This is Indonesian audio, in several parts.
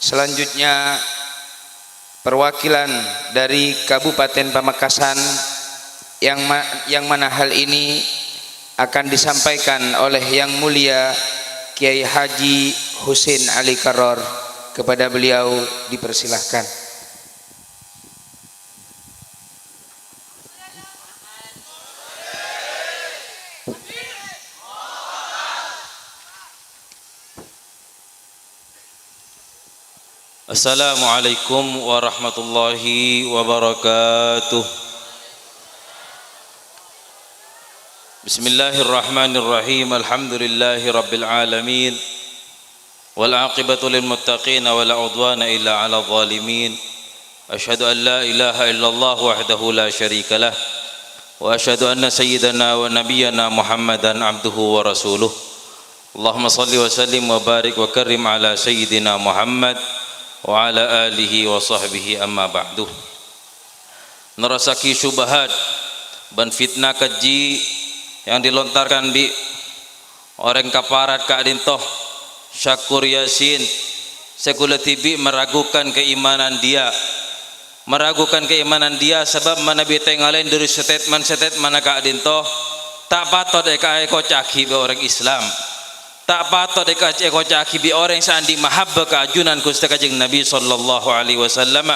Selanjutnya perwakilan dari Kabupaten Pamekasan yang mana hal ini akan disampaikan oleh Yang Mulia Kiai Haji Husin Ali Karor. Kepada beliau dipersilahkan. Assalamualaikum warahmatullahi wabarakatuh. Bismillahirrahmanirrahim. Alhamdulillahi rabbil alamin. Wal aqibatu lil muttaqin wa la udwana illa 'alal zalimin. Asyhadu an la ilaha illallah wahdahu la syarika lah wa asyhadu anna sayyidana wa nabiyyana Muhammadan abduhu wa rasuluh. Allahumma shalli wa sallim wa barik wa karrim ala sayyidina Muhammad wa ala alihi wa sahbihi amma ba'du. Nerasaki syubhat ban fitnah keji yang dilontarkan bi orang kaparat ka adintoh Syakur Yasin sekulatibi meragukan keimanan dia, sebab mana bi tengalain dari statement mana ka adintoh tak patut eka eko caki be orang Islam, tak patut eko caki bi orang sandi mahabbah keajunan Gusti Kanjeng Nabi sallallahu alaihi wasallam.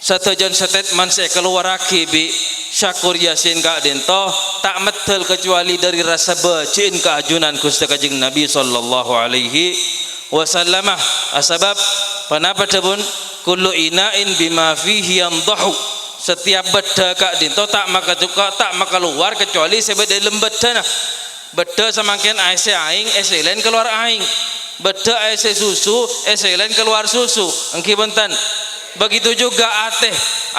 Satujan statement saya keluar bi Syakur Yasin ka dento tak metel kecuali dari rasa becin keajunan Gusti Kanjeng Nabi sallallahu alaihi wasallam. Asbab kenapa debun kullu ina'in bima fihi yandahu, setiap beda ka dento tak maka keluar kecuali sebeda dalam bedana. Beda semakin aise aing lain keluar aing, beda aise susu lain keluar susu engki bentan. Begitu juga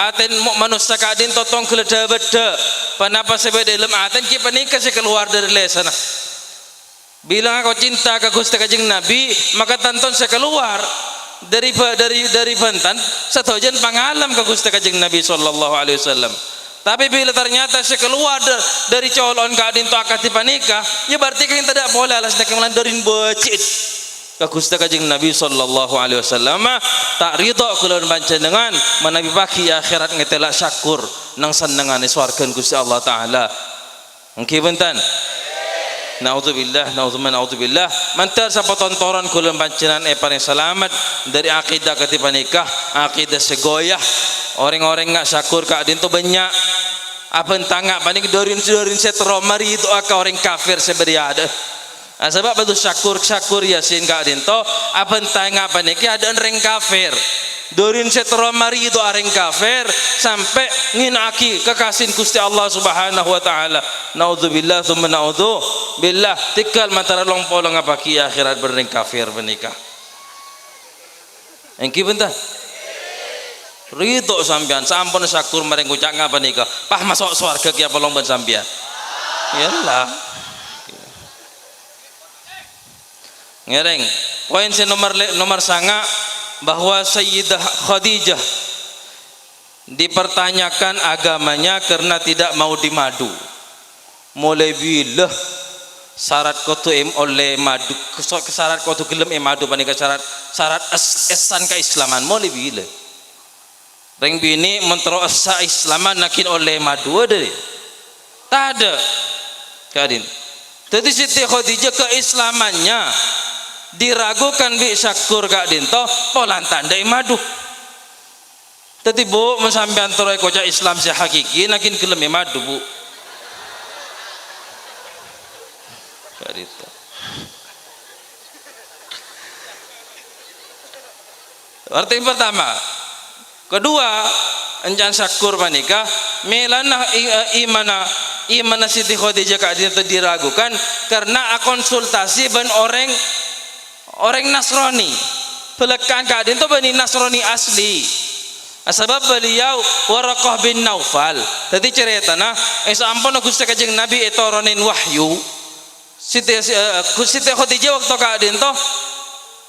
aten manusia kadin totong keleda beda kenapa sebeda dalam aten ki panika keluar dari lesana. Bila kau cinta ke Gusti Kanjeng Nabi maka tanton keluar dari bentan satujan pangalam ke Gusti Kanjeng Nabi sallallahu alaihi wasallam. Tapi bila ternyata saya keluar dari colon kadin to akati panika, ya berarti kan tidak boleh alas nak melandarin becit ke Gusti Kanjeng Nabi sallallahu alaihi wasallam. Tak ridho kula panjenengan menawi pagi akhirat ngetela syakur nang senengane swarga Gusti Allah taala. Engki benten. Naudzubillah mantar sapa tontoran kula panjenengan paling selamat dari akidah ketipa nikah, akidah segoyah. Orang-orang nggak syakur kak dinto banyak apa tangga panik dorin setro mari itu aka orang kafir seberiada. Sebab itu syakur Yasin kak dinto apa tangga panik ada orang kafir dorin setro mari itu orang kafir sampai nginaki kekasih Gusti Allah Subhanahu wa taala. Naudzubillah tsumma naudzubillah tikal mantara long polong apa ki akhirat bereng kafir menikah. Engki bentar ridho sampean sampun syakur mareng kucak ngapa nika pah masuk swarga ki apa long ben sampean iyalah ngereng. Poin nomor sanga bahwa Sayyidah Khadijah dipertanyakan agamanya karena tidak mau dimadu. Mulai bila syarat kotu oleh madu syarat kotu gelem madu panika syarat esan keislaman mulai bila reng bini menterosa islaman nakin oleh madu ada tak ada kadin. Jadi Siti Khadijah keislamannya diragukan bi syakur kadin toh polan tandai madu. Jadi bu mensampean teroi kocak Islam si hakiki nakin gelem madu bu kadin. Arti pertama. Kedua, encan syakur panika melana imana Siti Khadijah kadin diragukan karena konsultasi ban orang Nasrani. Pelekan kadin to bani Nasrani asli. Sebab beliau Waraqah bin Naufal. Tadi ceritana sampun Gusti Kanjeng Nabi etoronin wahyu. Siti Khadijah waktu kadin to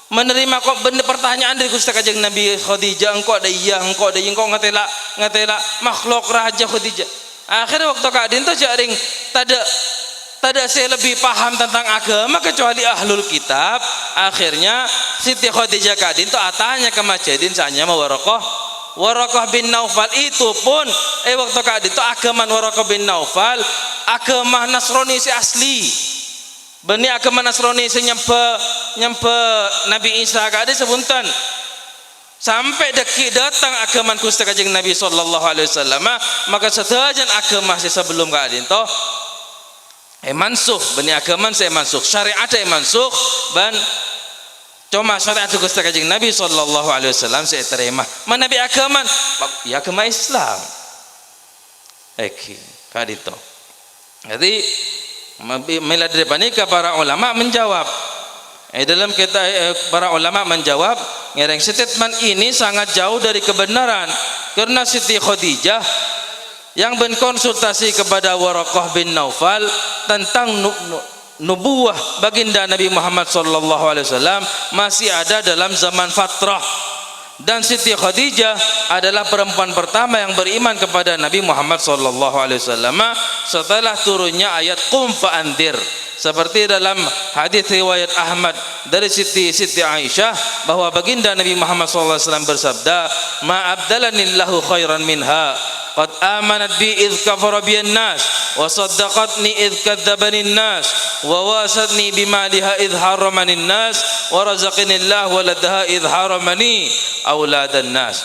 menerima kok benda pertanyaan dari Gusti Kanjeng Nabi Khadijah engkau ada iya engkau ngatela makhluk raja Khadijah. Akhirnya waktu kadin tuh jaring tada saya lebih paham tentang agama kecuali ahlul kitab. Akhirnya Siti Khadijah kadin to atanya ke masjidin sanya Waraqah bin Naufal itu pun waktu kadin to agama Waraqah bin Naufal agama Nasrani si asli. Bani agama Nasrani si nyempe Nabi Isa kadin sepunten. Sampai dekik datang agama Gusti Kanjeng Nabi sallallahu alaihi wasallam, maka sedajan agama si sebelum kadin to mansuh, bani agama saya mansuh, syariat saya mansuh, ban cuma syariat Gusti Kanjeng Nabi sallallahu alaihi wasallam saya terima. Mana nabi agama? Ya agama Islam. Kadito. Jadi mila dari para ulama menjawab. Dalam kita para ulama menjawab, ngereng statement ini sangat jauh dari kebenaran karena Siti Khadijah yang berkonsultasi kepada Waraqah bin Naufal tentang nubuwah baginda Nabi Muhammad sallallahu alaihi wasallam masih ada dalam zaman fatrah, dan Siti Khadijah adalah perempuan pertama yang beriman kepada Nabi Muhammad sallallahu alaihi wasallam setelah turunnya ayat Qum fa'andir, seperti dalam hadis riwayat Ahmad dari Siti Aisyah bahwa baginda Nabi Muhammad sallallahu alaihi wasallam bersabda, ma abdalanillahu khairan minha qad amanat bi idh kafara biyan nas wa saddaqatni idh kadzdzabani nas wa wasatni bimaliha idh haramani nas wa razaqanillahu waladaha idh haramani auladan nas.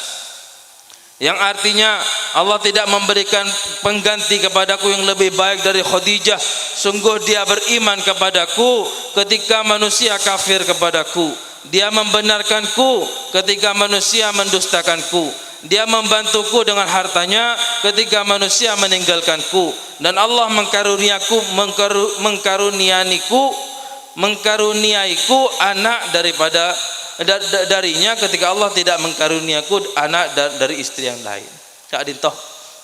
Yang artinya Allah tidak memberikan pengganti kepadaku yang lebih baik dari Khadijah. Sungguh dia beriman kepadaku ketika manusia kafir kepadaku. Dia membenarkanku ketika manusia mendustakanku. Dia membantuku dengan hartanya ketika manusia meninggalkanku. Dan Allah mengkaruniaiku anak darinya ketika Allah tidak mengkaruniaku anak dari istri yang lain. Kadin toh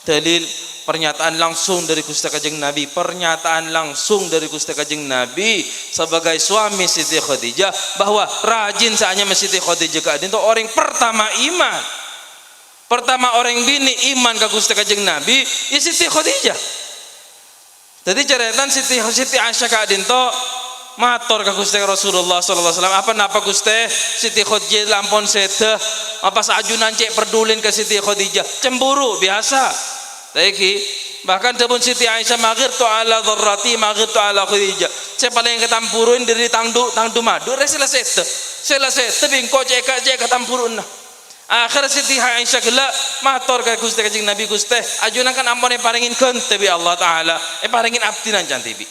dalil pernyataan langsung dari Gusti Kanjeng Nabi, pernyataan langsung dari Gusti Kanjeng Nabi sebagai suami Siti Khadijah bahwa rajin saatnya Siti Khadijah kadin toh orang pertama iman. Pertama orang bini iman ke Gusti Kanjeng Nabi ya Siti Khadijah. Jadi ceretan Siti Aisyah kadin toh matur ka Gusti Rasulullah sallallahu alaihi wasallam, apa napa Gusti Siti Khadijah lampun sedeh apa sajunan cek perdulin ke Siti Khadijah, cemburu biasa. Saiki bahkan sebelum Siti Aisyah maghirtu ala dzarrati maghirtu ala Khadijah, saya paling ketampuruin dari tangdu madu selesai bingko cek ketampuruin. Akhir Siti Aisyah gela matur ka Gusti Kanjeng Nabi, Gusti ajunan kan ampun paringin kente bi Allah taala paringin abdinan cantibi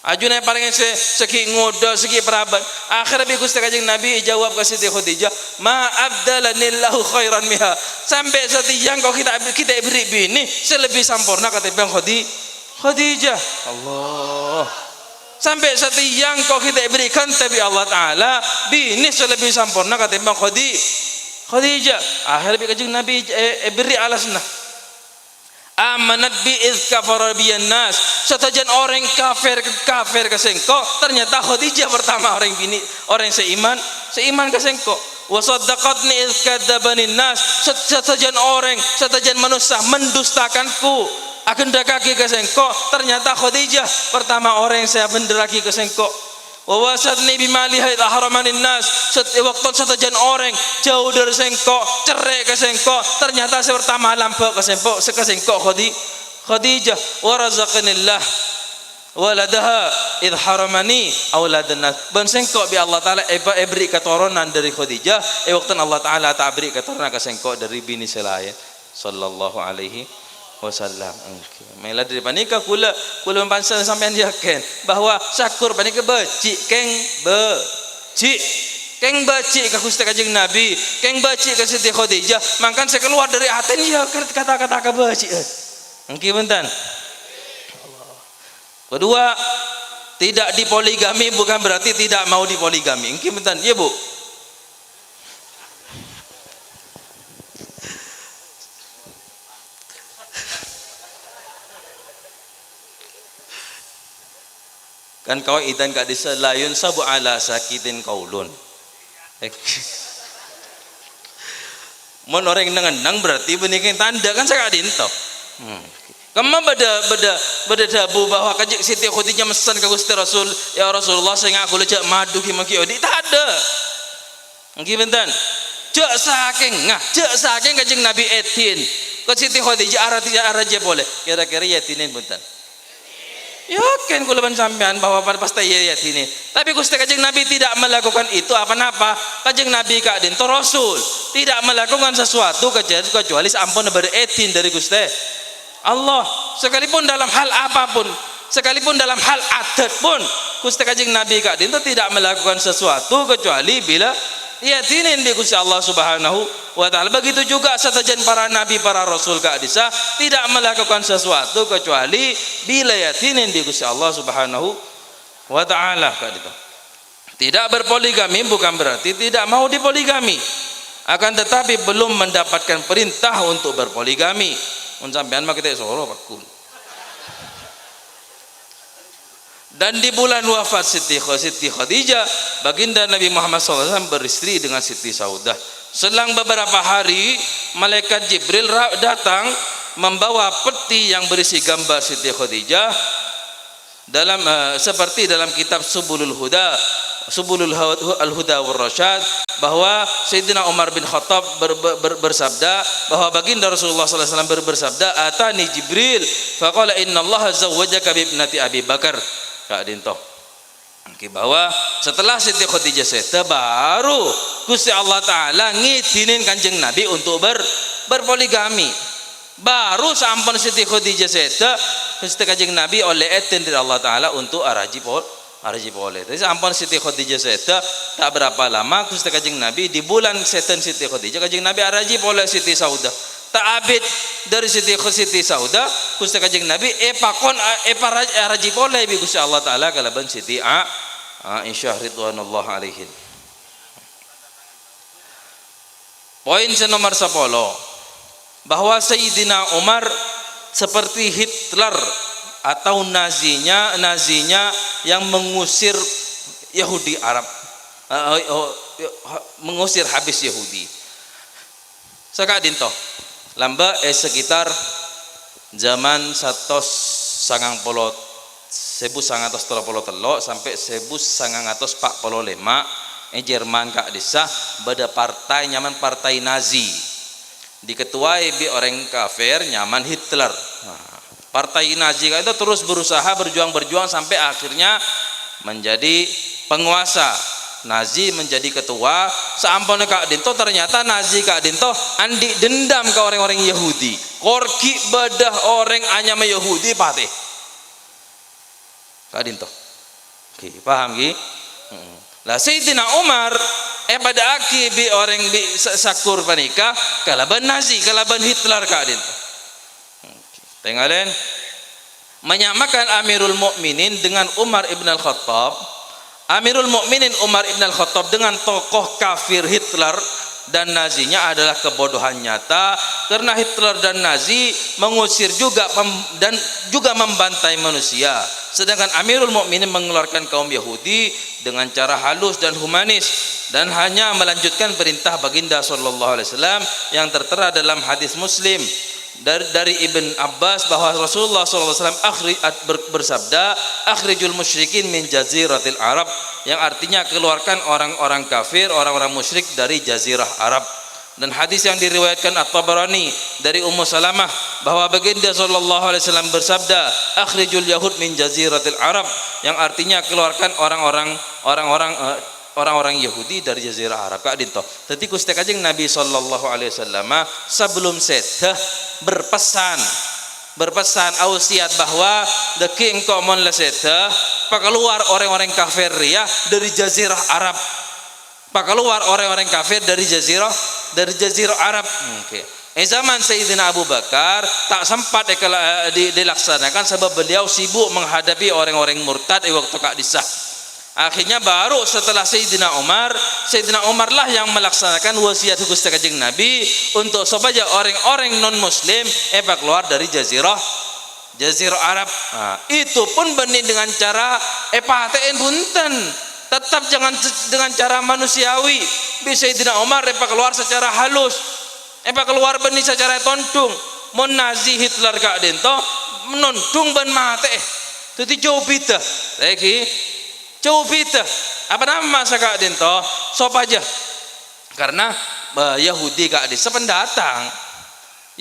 ajuna paling segi ngoda segi peraban. Akhirnya bi Gusti Kanjeng Nabi jawab ke Siti Khadijah, ma abdalanillahu khairan miha, sampai setiyang kau kita beri bini selebih sempurna ketimbang Khadijah. Allah, sampai setiyang kau kita berikan tapi Allah taala bini selebih sempurna ketimbang Khadijah. Akhirnya bi Kanjeng Nabi beri alasna, amanat bi idz kafara biyan nas, setajan orang kafir kesengko ternyata Khadijah pertama orang bini orang seiman kesengko. Wa saddaqatni idz kadzdzabani nas, setajan manusia mendustakanku agenda kaki kesengko ternyata Khadijah pertama orang yang saya benderaki kesengko. Wa wasatni bimaliha idz haramanin nas, waktu setajan orang jauh dari sengko cerai ke sengko ternyata saya pertama lampu ke sengko Khadijah. Wa razaqanillah waladaha idz haramani auladan nas, ban sengko bi Allah taala beri keturunan dari Khadijah waktu Allah taala tak beri keturunan ke sengko dari bini selain sallallahu alaihi wasallam. Mela dari panika kula mempansan sampean yakin bahwa syakur panika becik keng becik ka Gusti Kanjeng Nabi, keng becik ka Siti Khadijah, mangkan saya keluar dari hati ya kata-kata ka becik. Engki bentan. Kedua, tidak dipoligami bukan berarti tidak mau dipoligami. Engki bentan, iya Bu. Kan kau idan ka diselayun sabu ala sakitin kaulun. Mon orang nang berarti benikin tanda kan saya adinto. Kamu beda dabu bahwa kajik Siti Khadijah mesan ke Gusti Rasul, ya Rasulullah saya ngaku lejak madu ki maki odi tak ada. Nggih benten. Cek saking Kanjeng Nabi etin. Ko Siti Khadijah araja boleh. Kira-kira yatinin benten. Yakin kula ban sampean bahwa pasti yatinin. Tapi Gusti Kanjeng Nabi tidak melakukan itu apa-apa. Kanjeng Nabi kadin to Rasul tidak melakukan sesuatu kecuali sampun beretin dari Gusti Allah. Sekalipun dalam hal apapun, sekalipun dalam hal adat pun, Gusti Kanjeng Nabi kadin to tidak melakukan sesuatu kecuali bila yatinin di Gusti Allah Subhanahu wa taala. Begitu juga sesajen para nabi, para rasul kadisa tidak melakukan sesuatu kecuali bila yatinin di Gusti Allah Subhanahu wa taala kadito. Tidak berpoligami bukan berarti tidak mau dipoligami. Akan tetapi belum mendapatkan perintah untuk berpoligami. Mun sampean mah kita soro pakun. Dan di bulan wafat Siti Khadijah, baginda Nabi Muhammad SAW beristri dengan Siti Saudah. Selang beberapa hari, malaikat Jibril datang membawa peti yang berisi gambar Siti Khadijah dalam seperti dalam kitab Subulul Huda war Rasyad, bahwa Sayyidina Umar bin Khattab bersabda bahwa baginda Rasulullah SAW bersabda, atani Jibril faqala inna Allah zawwajaka bi ibnati Abi Bakar. Kak Dinto, bahwa setelah Siti Khadijah seta baru Gusti Allah Ta'ala ngizinin Kanjeng Nabi untuk berpoligami. Baru sampun Siti Khadijah seta Gusti Kanjeng Nabi oleh etin dari Allah Ta'ala untuk araji boleh. Jadi sampun Siti Khadijah seta tak berapa lama Gusti Kanjeng Nabi di bulan setan Siti Khadijah Kanjeng Nabi araji boleh Siti Saudah. Tak abid dari Siti Saudah Gusti Kanjeng Nabi pakon araji boleh bi Gusti Allah Taala kalaban Siti Aisyah ridwanullah alaihin. Poin nomor 10, bahwa Sayyidina Umar seperti Hitler atau nazinya yang mengusir Yahudi Arab, mengusir habis Yahudi. Sakadin toh lamba sekitar zaman 1933 sampai 1945 Jerman kak desa beda partai nyaman partai Nazi diketuai bi orang kafir nyaman Hitler. Partai Nazi itu terus berusaha berjuang sampai akhirnya menjadi penguasa. Nazi menjadi ketua. Seampun Kak Dinto ternyata Nazi Kak Dinto andi dendam ke orang-orang Yahudi. Korki bedah orang anyama Yahudi patih. Kak Dinto. Oke, paham ki? Lah Sayyidina Umar pada aki bi orang bi sakur panika kalaban Nazi, kalaban Hitler Kak Dinto. Tengalen menyamakan Amirul Mukminin dengan Umar ibn al-Khattab. Amirul Mukminin Umar ibn al-Khattab dengan tokoh kafir Hitler dan Nazinya adalah kebodohan nyata, karena Hitler dan Nazi mengusir juga dan juga membantai manusia, sedangkan Amirul Mukminin mengeluarkan kaum Yahudi dengan cara halus dan humanis dan hanya melanjutkan perintah baginda sallallahu alaihi wasallam yang tertera dalam hadis Muslim dari Ibn Abbas bahwa Rasulullah SAW bersabda, akhrijul musyrikin min jaziratil Arab, yang artinya keluarkan orang-orang kafir, orang-orang musyrik dari jazirah Arab. Dan hadis yang diriwayatkan At-Tabarani dari Ummu Salamah bahwa baginda SAW bersabda, akhrijul yahud min jaziratil Arab, yang artinya keluarkan orang-orang Yahudi dari jazirah Arab. Kak Dinto. Jadi Gusti Kanjeng Nabi sallallahu alaihi wasallam sebelum sedah berpesan ausiat bahwa deki engkau mon la sedah keluar orang-orang kafir ya dari jazirah Arab. Keluar orang-orang kafir dari jazirah Arab. Oke. Zaman Sayyidina Abu Bakar tak sempat dilaksanakan sebab beliau sibuk menghadapi orang-orang murtad waktu Kak Disah. Akhirnya baru setelah Sayyidina Umar lah yang melaksanakan wasiat Gusti Kanjeng Nabi untuk supaya orang-orang non muslim keluar dari jazirah Arab. Itu pun benih dengan cara paten punten, tetap jangan dengan cara manusiawi. Bisa Sayyidina Umar keluar secara halus, keluar benih secara tontung. Mon Nazi Hitler Kak Dento menontung ben mate. Jadi jauh beda. Lagi jauh beda. Apa nama Kak Dinto? Sop aja. karena Yahudi gak di sependatang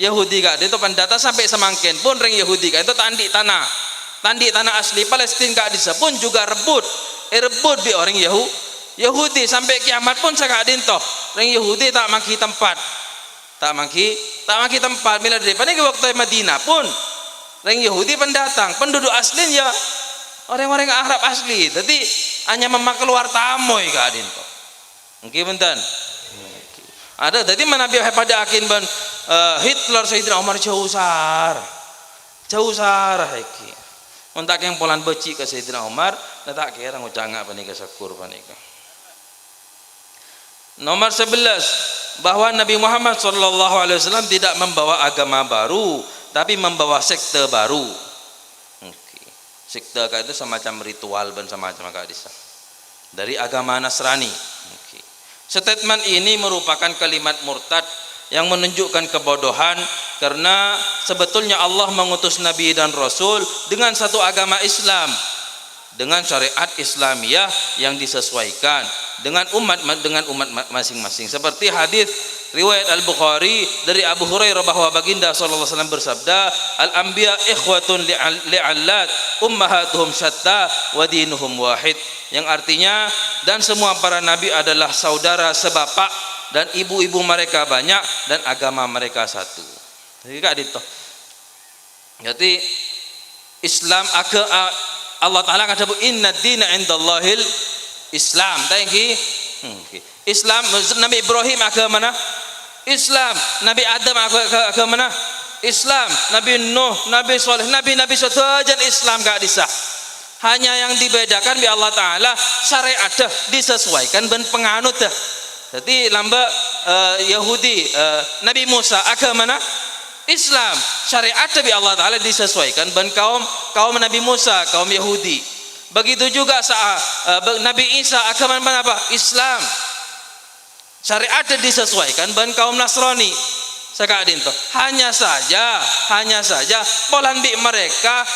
Yahudi gak di itu pendatang sampai semangkin pun ring Yahudi gak itu tandi tanah asli Palestina gak di pun juga rebut bi orang Yahudi sampai kiamat pun saya gak dintoh ring Yahudi tak maki tempat bila daripada ke waktu Madinah pun ring Yahudi pendatang penduduk asli ya orang-orang Arab asli jadi hanya keluar tamoy gak dintoh mungkin benten ada jadi mana biar pada akin ban Hitler Sayyidina Umar jauh sar heki untuk yang polan beci ke Sayyidina Umar tak kira ngucanga panika syukur panika. Nomor 11 bahwa Nabi Muhammad SAW tidak membawa agama baru tapi membawa sekte baru. Sekte itu semacam ritual dan semacam kadisa dari agama Nasrani. Statement ini merupakan kalimat murtad yang menunjukkan kebodohan karena sebetulnya Allah mengutus Nabi dan Rasul dengan satu agama Islam dengan syariat Islamiyah yang disesuaikan dengan umat masing-masing seperti hadis riwayat Al-Bukhari dari Abu Hurairah bahwa baginda sallallahu alaihi wasallam bersabda al-anbiya ikhwatun li'allat ummahatuhum syatta wa dinuhum wahid yang artinya dan semua para nabi adalah saudara sebapak dan ibu-ibu mereka banyak dan agama mereka satu. Jadi kak dito. Jadi Islam Allah Taala kata inna dina indallahil Islam. Tadi Islam Nabi Ibrahim agama mana? Islam. Nabi Adam agama mana? Islam. Nabi Nuh, Nabi Saleh, Nabi saja Islam gak disah. Hanya yang dibedakan bi Allah Taala syariat disesuaikan dan penganut dah. Jadi lamba Yahudi Nabi Musa agama mana? Islam. Syariat bi Allah Taala disesuaikan dan kaum Nabi Musa, kaum Yahudi. Begitu juga Nabi Isa agama mana apa? Islam. Syariat disesuaikan dan kaum Nasrani. Sakadin tuh. Hanya saja polan bi mereka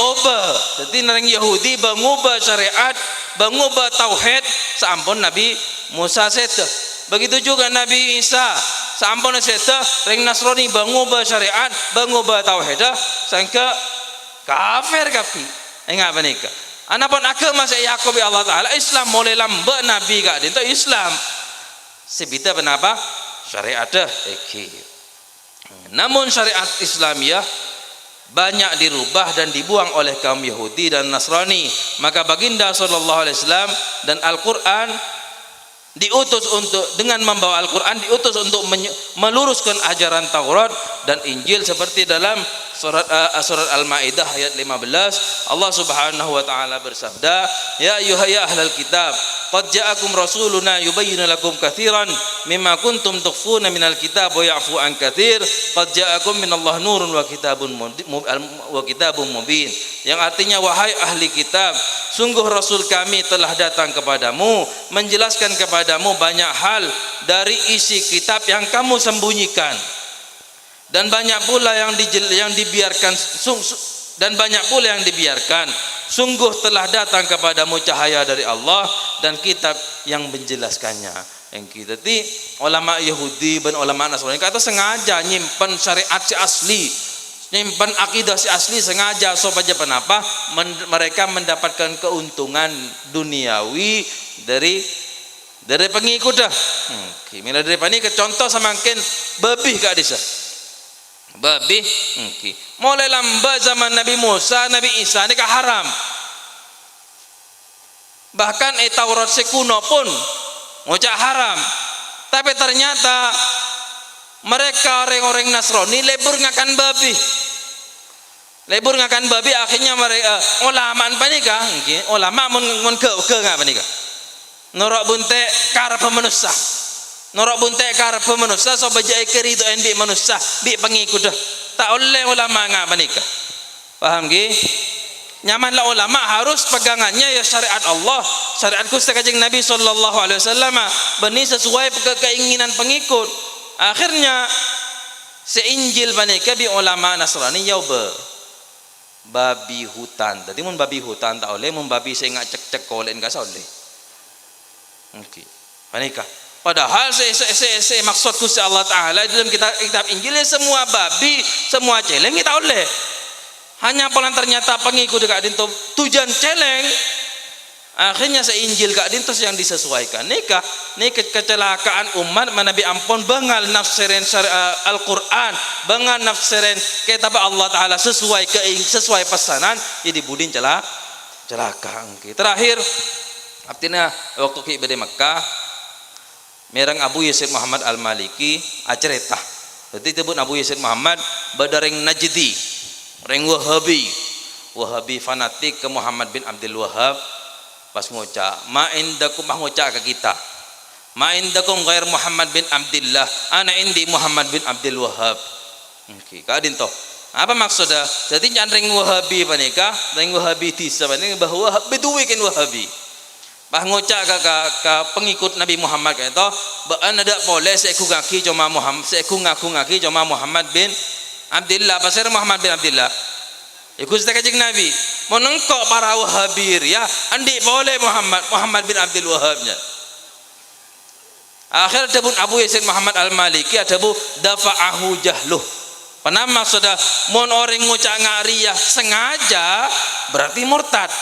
oba. Jadi nang Yahudi mengubah syariat, mengubah tauhid sampun Nabi Musa seta. Begitu juga Nabi Isa sampun seta ring Nasrani mengubah syariat, mengubah tauhid sangka kafir kapi. Ingat panika. Anapun agama saya Yakub Allah Taala Islam mulai lamba Nabi gak dinto Islam. Sebita kenapa? Syariat iki. Namun syariat Islamiyah banyak dirubah dan dibuang oleh kaum Yahudi dan Nasrani. Maka baginda sallallahu alaihi wasallam dan Al-Qur'an diutus untuk dengan membawa Al-Qur'an diutus untuk meluruskan ajaran Taurat dan Injil seperti dalam surat Al-Maidah ayat 15 Allah Subhanahu wa taala bersabda ya ahlal kitab qad ja'akum rasuluna yubayyinu lakum katsiran mimma kuntum tukhfuna minal kitab wa ya'fu an katsir qad ja'akum minallah nurun wa kitabun mubin yang artinya wahai ahli kitab sungguh rasul kami telah datang kepadamu menjelaskan kepadamu banyak hal dari isi kitab yang kamu sembunyikan dan banyak pula yang dibiarkan dan banyak pula yang dibiarkan sungguh telah datang kepadamu cahaya dari Allah dan kitab yang menjelaskannya yang kita di ulama Yahudi dan ulama Nasrani kata sengaja nyimpen syariat si asli nyimpen akidah si asli sengaja supaya kenapa mereka mendapatkan keuntungan duniawi dari pengikut dah mila dari pani ke contoh semakin lebih gak bisa babi mulai lamba zaman Nabi Musa Nabi Isa ini haram bahkan Taurat sekuno pun ngocak haram tapi ternyata mereka orang-orang Nasrani lebur ngakan babi akhirnya mereka ulama panika ulama mun ke ngak panika norok bunte karep manusia norok bunte karep manusia so bajai keri itu endi manusia bi pengikut dah tak oleh ulama ngak panika paham ge nyamanlah ulama harus pegangannya ya syariat Allah syariat Gusti Kanjeng Nabi sallallahu alaihi wasallam benih sesuai keinginan pengikut akhirnya seinjil panika bi ulama Nasrani ya babi hutan tadi mun babi hutan tak oleh mun babi saya ngak cek-cek kolen ka oleh panika Padahal saya maksudku si Allah Ta'ala dalam kitab Injil semua babi, semua celeng kita oleh. Hanya polan ternyata pengikut dekat dinto tujuan celeng. Akhirnya seinjil kak dintos yang disesuaikan. Nikah kecelakaan umat manabi ampun bengal nafsirin Al-Quran, bengal nafsirin kitab Allah Ta'ala sesuai pesanan, jadi budin celaka. Terakhir, artinya waktu kita di Mekah, merang Abu Yazid Muhammad Al-Maliki acerita. Jadi disebut Abu Yazid Muhammad badareng Najdi, reng Wahabi fanatik ke Muhammad bin Abdul Wahab. Pas ngucap ma'indakum ngucap ke kita, ma'indakum ghair Muhammad bin Abdullah, ana indi Muhammad bin Abdul Wahab. Kadin toh apa maksudnya? Jadi jangan ring Wahabi panika, ring Wahabi tisa panika bahwa Bedui kan Wahabi. Bah ngucap ke pengikut Nabi Muhammad kan toh, baan ada boleh saya ngaki cuma Muhammad, saya ngaku cuma Muhammad bin Abdullah, pasal Muhammad bin Abdullah. Ikut kajing Nabi menengkok para Wahabir ya andi boleh Muhammad bin Abdul Wahabnya. Akhir tabun Abu Yazid Muhammad Al-Maliki adabu dafa'ahu jahluh. Panama sudah mon orang ngucap ngariyah sengaja berarti murtad.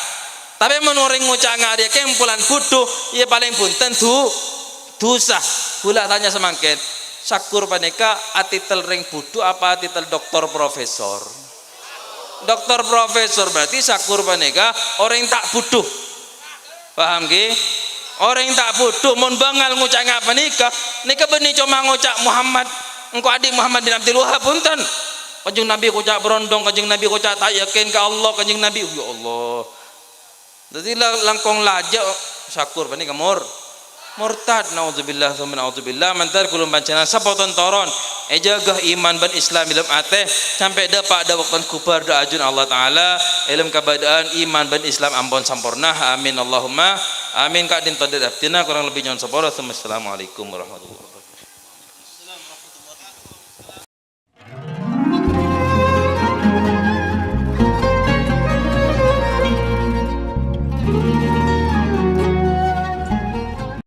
Tapi mon orang ngucap ngariyah kempulan bodoh ya paling pun tentu dosa. Pula tanya semangkin sakur paneka atitel ring bodoh apa atitel doktor profesor? Doktor profesor berarti sakur paneka orang tak butuh. Paham ke? Orang tak butuh mon bangal ngucap ngapa nikah benih cuma ngucap Muhammad engkau adik Muhammad bin Abdul Wahab punten. Kanjeng Nabi ngucap berondong, kanjeng Nabi ngucap tak yakin ke Allah, kanjeng Nabi ya Allah. Jadi langkong laja sakur panika murtad naudzubillah tsumma naudzubillah mantar kulum bancanan sapoton toron ejagah iman ban Islam dalam ateh sampai dapat ada waktu kubar da ajun Allah Ta'ala ilm kabadaan iman ban Islam ampun sampurna amin Allahumma amin kak din tadad kurang lebih nyon sapora. Assalamualaikum warahmatullahi